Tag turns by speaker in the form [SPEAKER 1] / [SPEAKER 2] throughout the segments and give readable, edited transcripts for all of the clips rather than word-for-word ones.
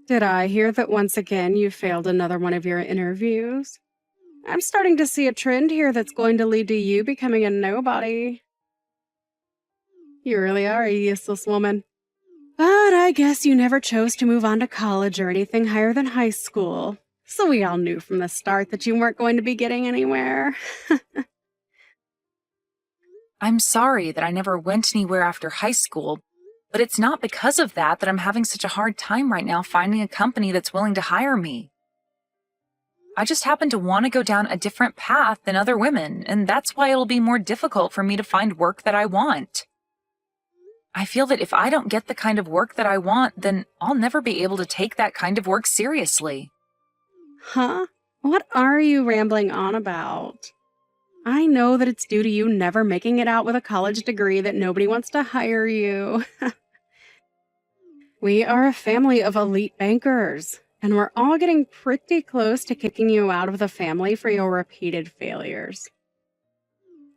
[SPEAKER 1] Did I hear that once again you failed another one of your interviews? I'm starting to see a trend here that's going to lead to you becoming a nobody. You really are a useless woman. But I guess you never chose to move on to college or anything higher than high school. So we all knew from the start that you weren't going to be getting anywhere.
[SPEAKER 2] I'm sorry that I never went anywhere after high school, but it's not because of that I'm having such a hard time right now finding a company that's willing to hire me. I just happen to want to go down a different path than other women, and that's why it'll be more difficult for me to find work that I want. I feel that if I don't get the kind of work that I want, then I'll never be able to take that kind of work seriously.
[SPEAKER 1] Huh? What are you rambling on about? I know that it's due to you never making it out with a college degree that nobody wants to hire you. We are a family of elite bankers, and we're all getting pretty close to kicking you out of the family for your repeated failures.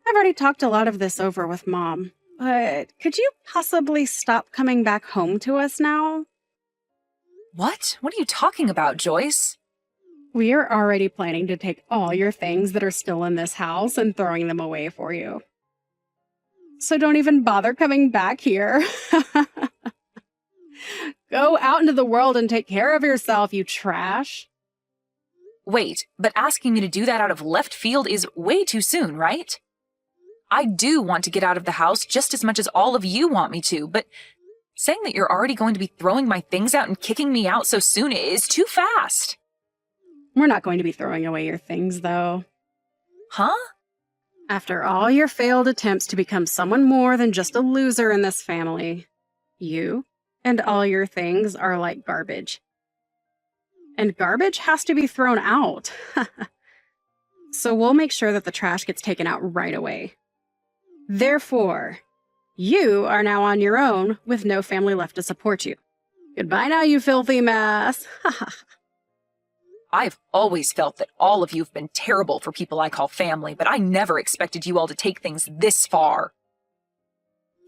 [SPEAKER 1] I've already talked a lot of this over with Mom, but could you possibly stop coming back home to us now?
[SPEAKER 2] What? What are you talking about, Joyce?
[SPEAKER 1] We are already planning to take all your things that are still in this house and throwing them away for you. So don't even bother coming back here. Go out into the world and take care of yourself, you trash.
[SPEAKER 2] Wait, but asking me to do that out of left field is way too soon, right? I do want to get out of the house just as much as all of you want me to, but saying that you're already going to be throwing my things out and kicking me out so soon is too fast.
[SPEAKER 1] We're not going to be throwing away your things, though.
[SPEAKER 2] Huh?
[SPEAKER 1] After all your failed attempts to become someone more than just a loser in this family, you and all your things are like garbage. And garbage has to be thrown out. So we'll make sure that the trash gets taken out right away. Therefore, you are now on your own with no family left to support you. Goodbye now, you filthy mess.
[SPEAKER 2] I've always felt that all of you have been terrible for people I call family, but I never expected you all to take things this far.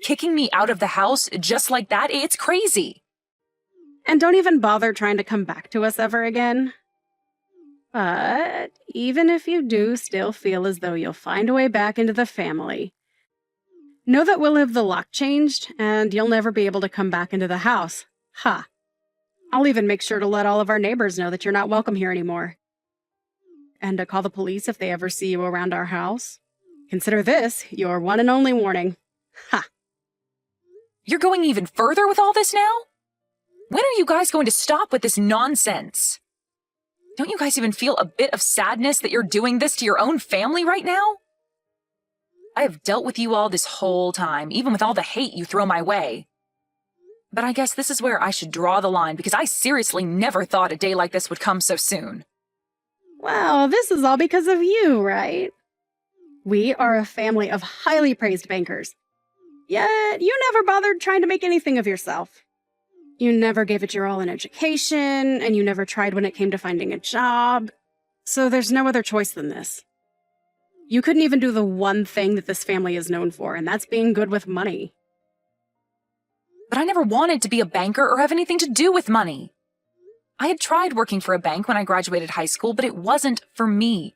[SPEAKER 2] Kicking me out of the house just like that, it's crazy.
[SPEAKER 1] And don't even bother trying to come back to us ever again. But even if you do still feel as though you'll find a way back into the family, know that we'll have the lock changed and you'll never be able to come back into the house. Ha! I'll even make sure to let all of our neighbors know that you're not welcome here anymore. And to call the police if they ever see you around our house. Consider this your one and only warning. Ha!
[SPEAKER 2] You're going even further with all this now? When are you guys going to stop with this nonsense? Don't you guys even feel a bit of sadness that you're doing this to your own family right now? I have dealt with you all this whole time, even with all the hate you throw my way. But I guess this is where I should draw the line, because I seriously never thought a day like this would come so soon.
[SPEAKER 1] Well, this is all because of you, right? We are a family of highly praised bankers. Yet, you never bothered trying to make anything of yourself. You never gave it your all in education, and you never tried when it came to finding a job. So there's no other choice than this. You couldn't even do the one thing that this family is known for, and that's being good with money.
[SPEAKER 2] But I never wanted to be a banker or have anything to do with money. I had tried working for a bank when I graduated high school, but it wasn't for me.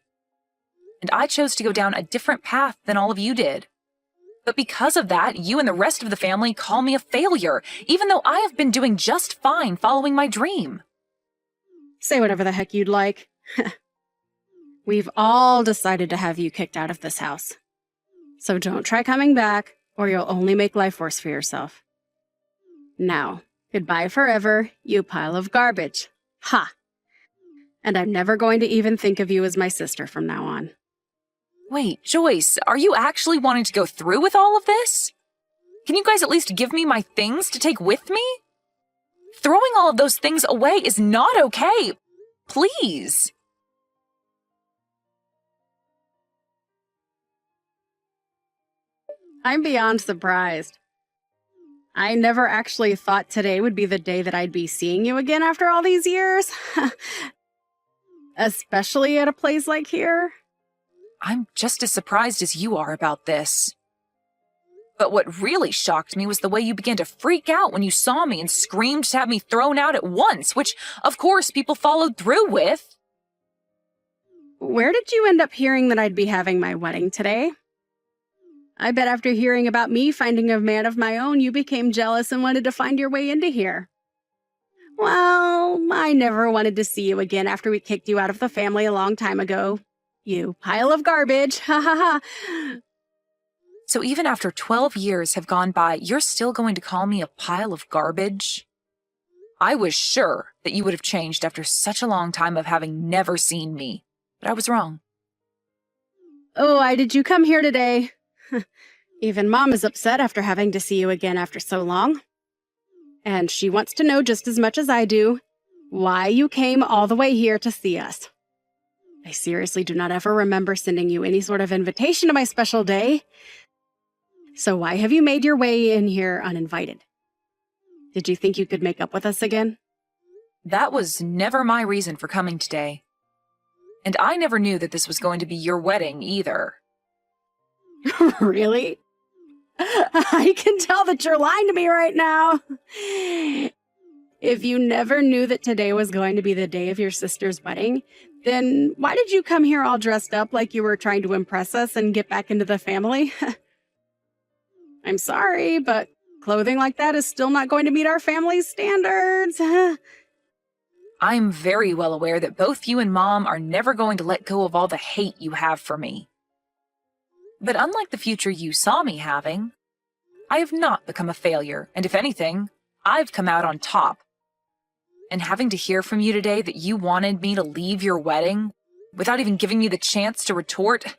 [SPEAKER 2] And I chose to go down a different path than all of you did. But because of that, you and the rest of the family call me a failure, even though I have been doing just fine following my dream.
[SPEAKER 1] Say whatever the heck you'd like. We've all decided to have you kicked out of this house. So don't try coming back, or you'll only make life worse for yourself. Now, goodbye forever, you pile of garbage. Ha! And I'm never going to even think of you as my sister from now on.
[SPEAKER 2] Wait, Joyce, are you actually wanting to go through with all of this? Can you guys at least give me my things to take with me? Throwing all of those things away is not okay. Please.
[SPEAKER 1] I'm beyond surprised. I never actually thought today would be the day that I'd be seeing you again after all these years. Especially at a place like here.
[SPEAKER 2] I'm just as surprised as you are about this. But what really shocked me was the way you began to freak out when you saw me and screamed to have me thrown out at once, which, of course, people followed through with.
[SPEAKER 1] Where did you end up hearing that I'd be having my wedding today? I bet after hearing about me finding a man of my own, you became jealous and wanted to find your way into here. Well, I never wanted to see you again after we kicked you out of the family a long time ago. You pile of garbage, ha ha ha.
[SPEAKER 2] So even after 12 years have gone by, you're still going to call me a pile of garbage? I was sure that you would have changed after such a long time of having never seen me, but I was wrong.
[SPEAKER 1] Oh, why did you come here today? Even Mom is upset after having to see you again after so long. And she wants to know just as much as I do why you came all the way here to see us. I seriously do not ever remember sending you any sort of invitation to my special day. So why have you made your way in here uninvited? Did you think you could make up with us again?
[SPEAKER 2] That was never my reason for coming today. And I never knew that this was going to be your wedding either.
[SPEAKER 1] Really? I can tell that you're lying to me right now. If you never knew that today was going to be the day of your sister's wedding, then why did you come here all dressed up like you were trying to impress us and get back into the family? I'm sorry, but clothing like that is still not going to meet our family's standards.
[SPEAKER 2] I'm very well aware that both you and Mom are never going to let go of all the hate you have for me. But unlike the future you saw me having, I have not become a failure, and if anything, I've come out on top. And having to hear from you today that you wanted me to leave your wedding without even giving me the chance to retort,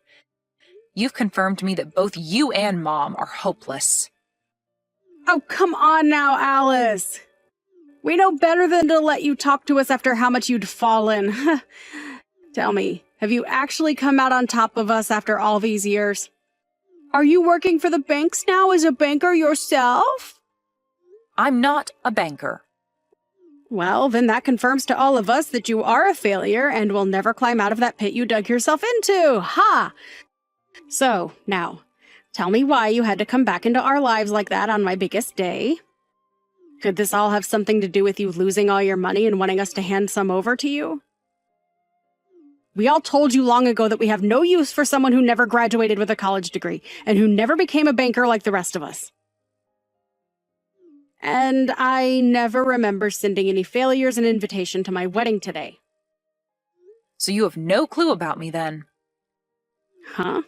[SPEAKER 2] you've confirmed to me that both you and Mom are hopeless.
[SPEAKER 1] Oh, come on now, Alice. We know better than to let you talk to us after how much you'd fallen. Tell me, have you actually come out on top of us after all these years? Are you working for the banks now as a banker yourself?
[SPEAKER 2] I'm not a banker.
[SPEAKER 1] Well, then that confirms to all of us that you are a failure and will never climb out of that pit you dug yourself into. Ha! So, now, tell me why you had to come back into our lives like that on my biggest day. Could this all have something to do with you losing all your money and wanting us to hand some over to you? We all told you long ago that we have no use for someone who never graduated with a college degree and who never became a banker like the rest of us. And I never remember sending any failures an invitation to my wedding today.
[SPEAKER 2] So you have no clue about me then?
[SPEAKER 1] Huh?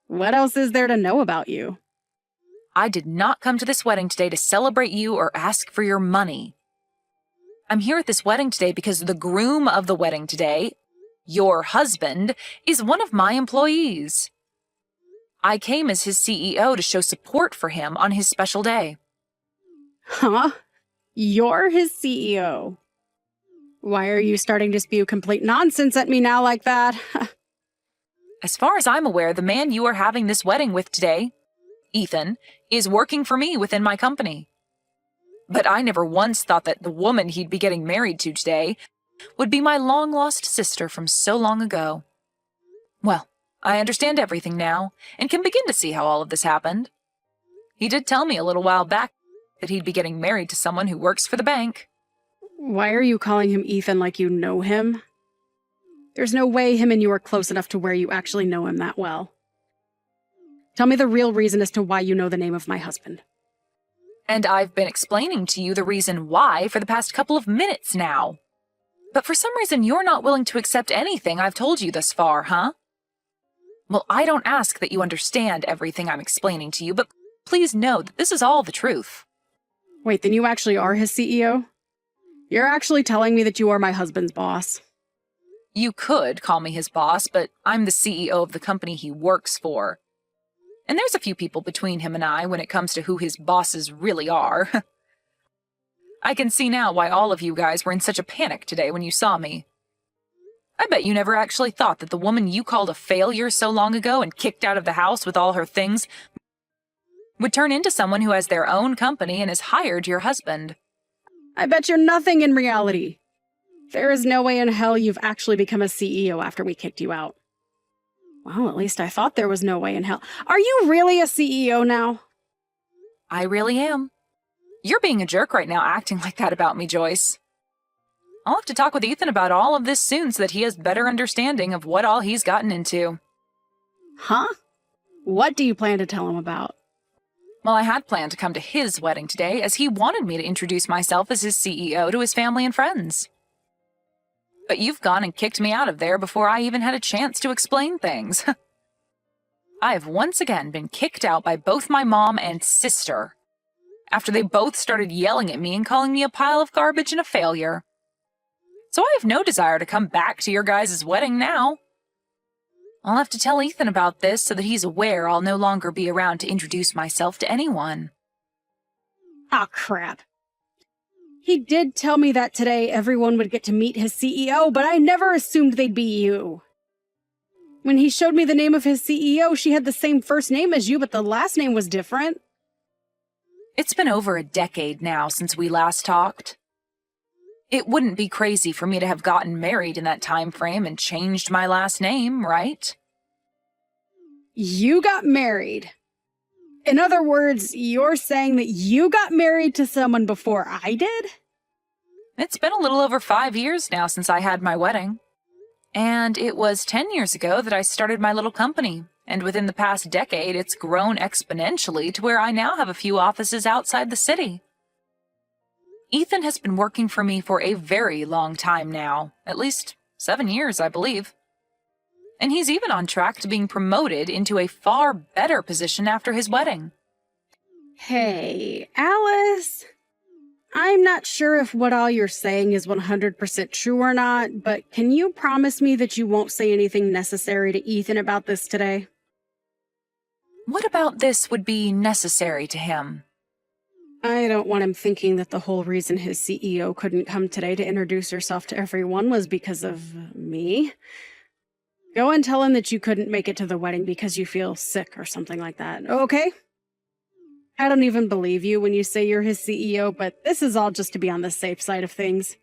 [SPEAKER 1] What else is there to know about you?
[SPEAKER 2] I did not come to this wedding today to celebrate you or ask for your money. I'm here at this wedding today because the groom of the wedding today, your husband, is one of my employees. I came as his CEO to show support for him on his special day.
[SPEAKER 1] Huh? You're his CEO. Why are you starting to spew complete nonsense at me now like that?
[SPEAKER 2] As far as I'm aware, the man you are having this wedding with today, Ethan, is working for me within my company. But I never once thought that the woman he'd be getting married to today would be my long-lost sister from so long ago. Well, I understand everything now, and can begin to see how all of this happened. He did tell me a little while back that he'd be getting married to someone who works for the bank.
[SPEAKER 1] Why are you calling him Ethan like you know him? There's no way him and you are close enough to where you actually know him that well. Tell me the real reason as to why you know the name of my husband.
[SPEAKER 2] And I've been explaining to you the reason why for the past couple of minutes now. But for some reason you're not willing to accept anything I've told you thus far, huh? Well, I don't ask that you understand everything I'm explaining to you, but please know that this is all the truth.
[SPEAKER 1] Wait, then you actually are his CEO? You're actually telling me that you are my husband's boss?
[SPEAKER 2] You could call me his boss, but I'm the CEO of the company he works for. And there's a few people between him and I when it comes to who his bosses really are. I can see now why all of you guys were in such a panic today when you saw me. I bet you never actually thought that the woman you called a failure so long ago and kicked out of the house with all her things would turn into someone who has their own company and has hired your husband.
[SPEAKER 1] I bet you're nothing in reality. There is no way in hell you've actually become a CEO after we kicked you out. Well, at least I thought there was no way in hell. Are you really a CEO now?
[SPEAKER 2] I really am. You're being a jerk right now acting like that about me, Joyce. I'll have to talk with Ethan about all of this soon so that he has better understanding of what all he's gotten into.
[SPEAKER 1] Huh? What do you plan to tell him about?
[SPEAKER 2] Well, I had planned to come to his wedding today as he wanted me to introduce myself as his CEO to his family and friends. But you've gone and kicked me out of there before I even had a chance to explain things. I have once again been kicked out by both my mom and sister, after they both started yelling at me and calling me a pile of garbage and a failure. So I have no desire to come back to your guys' wedding now. I'll have to tell Ethan about this so that he's aware I'll no longer be around to introduce myself to anyone.
[SPEAKER 1] Ah, crap. He did tell me that today everyone would get to meet his CEO, but I never assumed they'd be you. When he showed me the name of his CEO, she had the same first name as you, but the last name was different.
[SPEAKER 2] It's been over a decade now since we last talked. It wouldn't be crazy for me to have gotten married in that time frame and changed my last name, right?
[SPEAKER 1] You got married. In other words, you're saying that you got married to someone before I did?
[SPEAKER 2] It's been a little over 5 years now since I had my wedding. And it was 10 years ago that I started my little company. And within the past decade, it's grown exponentially to where I now have a few offices outside the city. Ethan has been working for me for a very long time now, at least 7 years, I believe. And he's even on track to being promoted into a far better position after his wedding.
[SPEAKER 1] Hey, Alice. I'm not sure if what all you're saying is 100% true or not, but can you promise me that you won't say anything necessary to Ethan about this today?
[SPEAKER 2] What about this would be necessary to him?
[SPEAKER 1] I don't want him thinking that the whole reason his CEO couldn't come today to introduce herself to everyone was because of me. Go and tell him that you couldn't make it to the wedding because you feel sick or something like that, okay? I don't even believe you when you say you're his CEO, but this is all just to be on the safe side of things.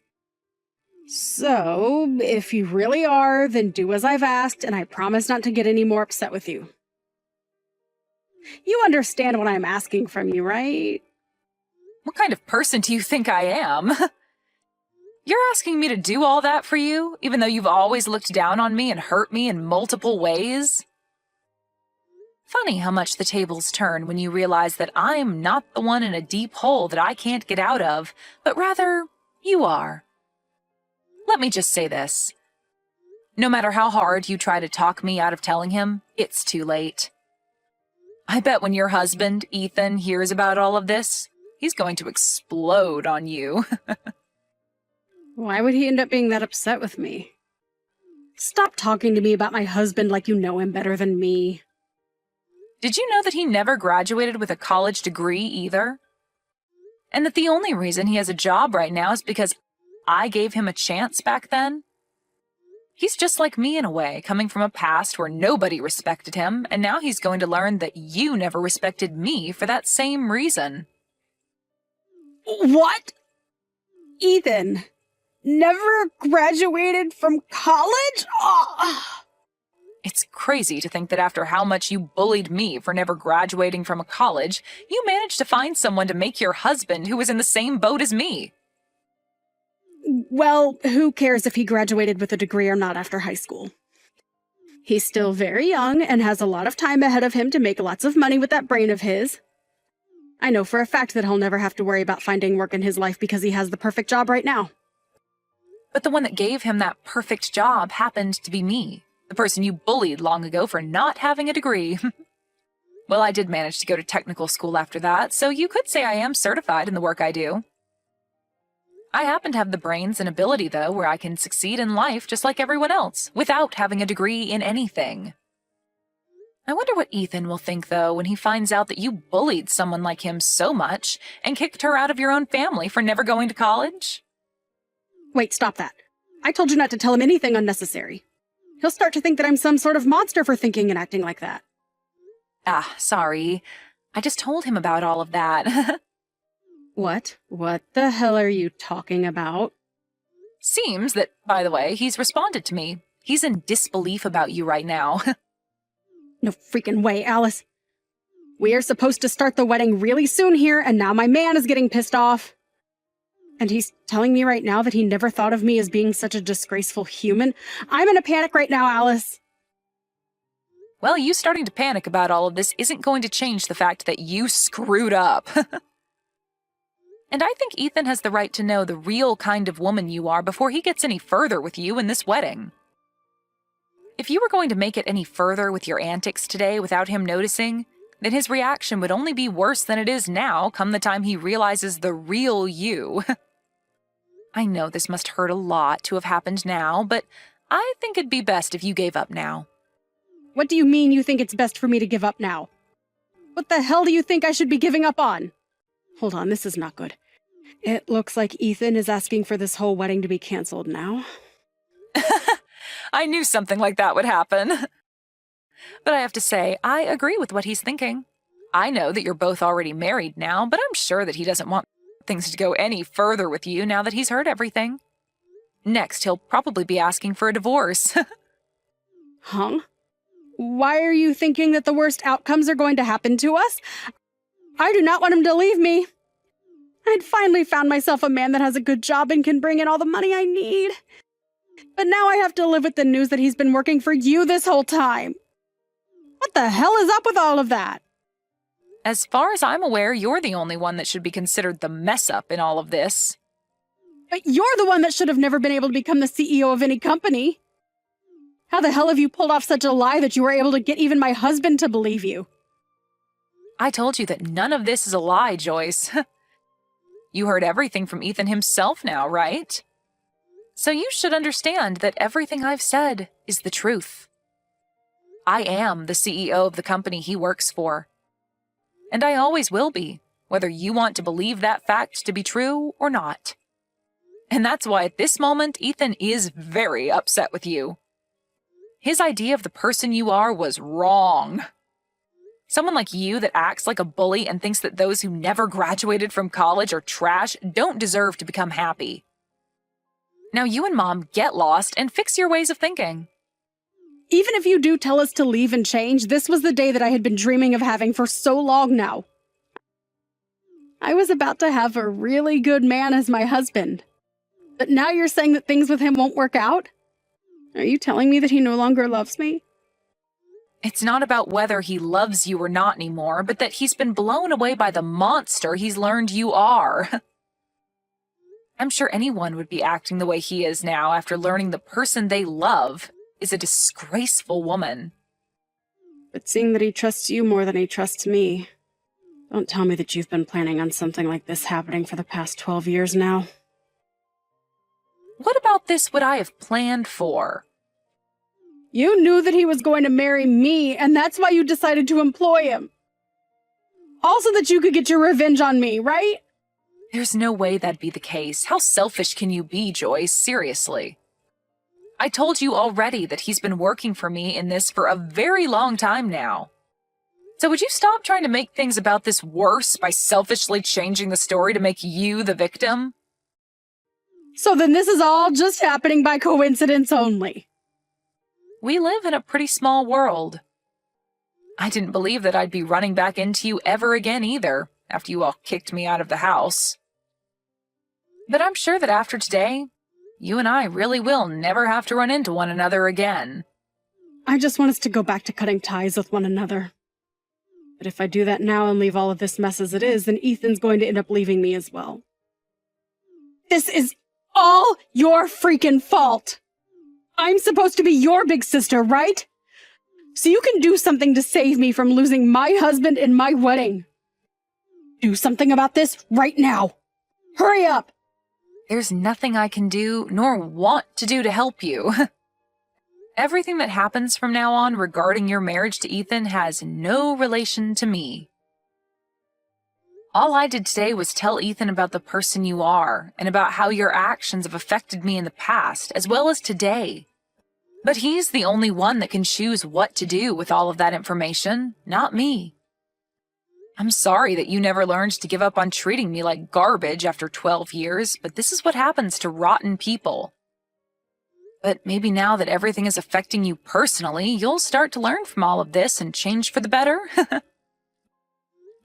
[SPEAKER 1] So, if you really are, then do as I've asked, and I promise not to get any more upset with you. You understand what I'm asking from you, right?
[SPEAKER 2] What kind of person do you think I am? You're asking me to do all that for you, even though you've always looked down on me and hurt me in multiple ways? Funny how much the tables turn when you realize that I'm not the one in a deep hole that I can't get out of, but rather, you are. Let me just say this. No matter how hard you try to talk me out of telling him, it's too late. I bet when your husband, Ethan, hears about all of this, he's going to explode on you.
[SPEAKER 1] Why would he end up being that upset with me? Stop talking to me about my husband like you know him better than me.
[SPEAKER 2] Did you know that he never graduated with a college degree either? And that the only reason he has a job right now is because I gave him a chance back then? He's just like me in a way, coming from a past where nobody respected him, and now he's going to learn that you never respected me for that same reason.
[SPEAKER 1] What? Ethan never graduated from college? Oh.
[SPEAKER 2] It's crazy to think that after how much you bullied me for never graduating from a college, you managed to find someone to make your husband who was in the same boat as me.
[SPEAKER 1] Well, who cares if he graduated with a degree or not after high school? He's still very young and has a lot of time ahead of him to make lots of money with that brain of his. I know for a fact that he'll never have to worry about finding work in his life because he has the perfect job right now.
[SPEAKER 2] But the one that gave him that perfect job happened to be me, the person you bullied long ago for not having a degree. Well, I did manage to go to technical school after that, so you could say I am certified in the work I do. I happen to have the brains and ability, though, where I can succeed in life just like everyone else, without having a degree in anything. I wonder what Ethan will think, though, when he finds out that you bullied someone like him so much and kicked her out of your own family for never going to college.
[SPEAKER 1] Wait, stop that. I told you not to tell him anything unnecessary. He'll start to think that I'm some sort of monster for thinking and acting like that.
[SPEAKER 2] Ah, sorry. I just told him about all of that.
[SPEAKER 1] What? What the hell are you talking about?
[SPEAKER 2] Seems that, by the way, he's responded to me. He's in disbelief about you right now.
[SPEAKER 1] No freaking way, Alice. We are supposed to start the wedding really soon here, and now my man is getting pissed off. And he's telling me right now that he never thought of me as being such a disgraceful human. I'm in a panic right now, Alice.
[SPEAKER 2] Well, you starting to panic about all of this isn't going to change the fact that you screwed up. And I think Ethan has the right to know the real kind of woman you are before he gets any further with you in this wedding. If you were going to make it any further with your antics today without him noticing, then his reaction would only be worse than it is now come the time he realizes the real you. I know this must hurt a lot to have happened now, but I think it'd be best if you gave up now.
[SPEAKER 1] What do you mean you think it's best for me to give up now? What the hell do you think I should be giving up on? Hold on, this is not good. It looks like Ethan is asking for this whole wedding to be canceled now.
[SPEAKER 2] I knew something like that would happen. But I have to say, I agree with what he's thinking. I know that you're both already married now, but I'm sure that he doesn't want things to go any further with you now that he's heard everything. Next, he'll probably be asking for a divorce.
[SPEAKER 1] Huh? Why are you thinking that the worst outcomes are going to happen to us? I do not want him to leave me. I'd finally found myself a man that has a good job and can bring in all the money I need. But now I have to live with the news that he's been working for you this whole time. What the hell is up with all of that?
[SPEAKER 2] As far as I'm aware, you're the only one that should be considered the mess-up in all of this.
[SPEAKER 1] But you're the one that should have never been able to become the CEO of any company. How the hell have you pulled off such a lie that you were able to get even my husband to believe you?
[SPEAKER 2] I told you that none of this is a lie, Joyce. You heard everything from Ethan himself now, right? So you should understand that everything I've said is the truth. I am the CEO of the company he works for. And I always will be, whether you want to believe that fact to be true or not. And that's why at this moment, Ethan is very upset with you. His idea of the person you are was wrong. Someone like you that acts like a bully and thinks that those who never graduated from college are trash don't deserve to become happy. Now you and Mom get lost and fix your ways of thinking.
[SPEAKER 1] Even if you do tell us to leave and change, this was the day that I had been dreaming of having for so long now. I was about to have a really good man as my husband. But now you're saying that things with him won't work out? Are you telling me that he no longer loves me?
[SPEAKER 2] It's not about whether he loves you or not anymore, but that he's been blown away by the monster he's learned you are. I'm sure anyone would be acting the way he is now after learning the person they love is a disgraceful woman.
[SPEAKER 1] But seeing that he trusts you more than he trusts me, don't tell me that you've been planning on something like this happening for the past 12 years now.
[SPEAKER 2] What about this would I have planned for?
[SPEAKER 1] You knew that he was going to marry me, and that's why you decided to employ him. Also that you could get your revenge on me, right?
[SPEAKER 2] There's no way that'd be the case. How selfish can you be, Joyce? Seriously. I told you already that he's been working for me in this for a very long time now. So would you stop trying to make things about this worse by selfishly changing the story to make you the victim?
[SPEAKER 1] So then this is all just happening by coincidence only.
[SPEAKER 2] We live in a pretty small world. I didn't believe that I'd be running back into you ever again either, after you all kicked me out of the house. But I'm sure that after today, you and I really will never have to run into one another again.
[SPEAKER 1] I just want us to go back to cutting ties with one another. But if I do that now and leave all of this mess as it is, then Ethan's going to end up leaving me as well. This is all your freaking fault! I'm supposed to be your big sister, right? So you can do something to save me from losing my husband and my wedding. Do something about this right now. Hurry up!
[SPEAKER 2] There's nothing I can do, nor want to do to help you. Everything that happens from now on regarding your marriage to Ethan has no relation to me. All I did today was tell Ethan about the person you are, and about how your actions have affected me in the past, as well as today. But he's the only one that can choose what to do with all of that information, not me. I'm sorry that you never learned to give up on treating me like garbage after 12 years, but this is what happens to rotten people. But maybe now that everything is affecting you personally, you'll start to learn from all of this and change for the better.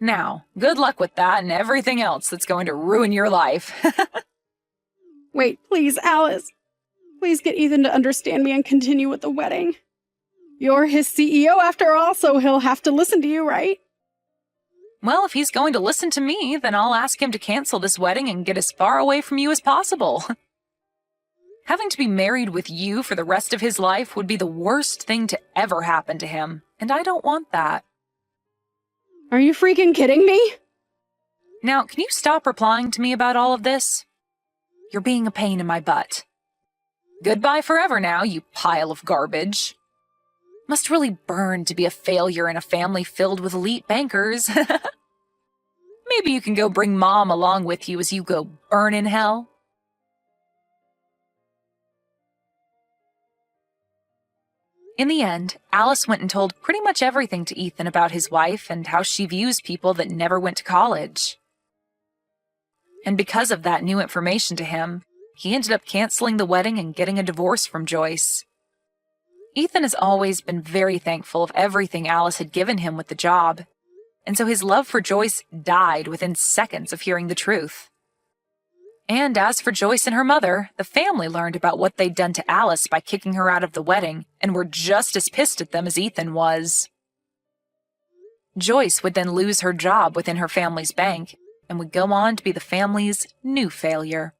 [SPEAKER 2] Now, good luck with that and everything else that's going to ruin your life.
[SPEAKER 1] Wait, please, Alice. Please get Ethan to understand me and continue with the wedding. You're his CEO after all, so he'll have to listen to you, right?
[SPEAKER 2] Well, if he's going to listen to me, then I'll ask him to cancel this wedding and get as far away from you as possible. Having to be married with you for the rest of his life would be the worst thing to ever happen to him, and I don't want that.
[SPEAKER 1] Are you freaking kidding me?
[SPEAKER 2] Now, can you stop replying to me about all of this? You're being a pain in my butt. Goodbye forever now, you pile of garbage. Must really burn to be a failure in a family filled with elite bankers. Maybe you can go bring Mom along with you as you go burn in hell. In the end, Alice went and told pretty much everything to Ethan about his wife and how she views people that never went to college. And because of that new information to him, he ended up canceling the wedding and getting a divorce from Joyce. Ethan has always been very thankful of everything Alice had given him with the job, and so his love for Joyce died within seconds of hearing the truth. And as for Joyce and her mother, the family learned about what they'd done to Alice by kicking her out of the wedding and were just as pissed at them as Ethan was. Joyce would then lose her job within her family's bank and would go on to be the family's new failure.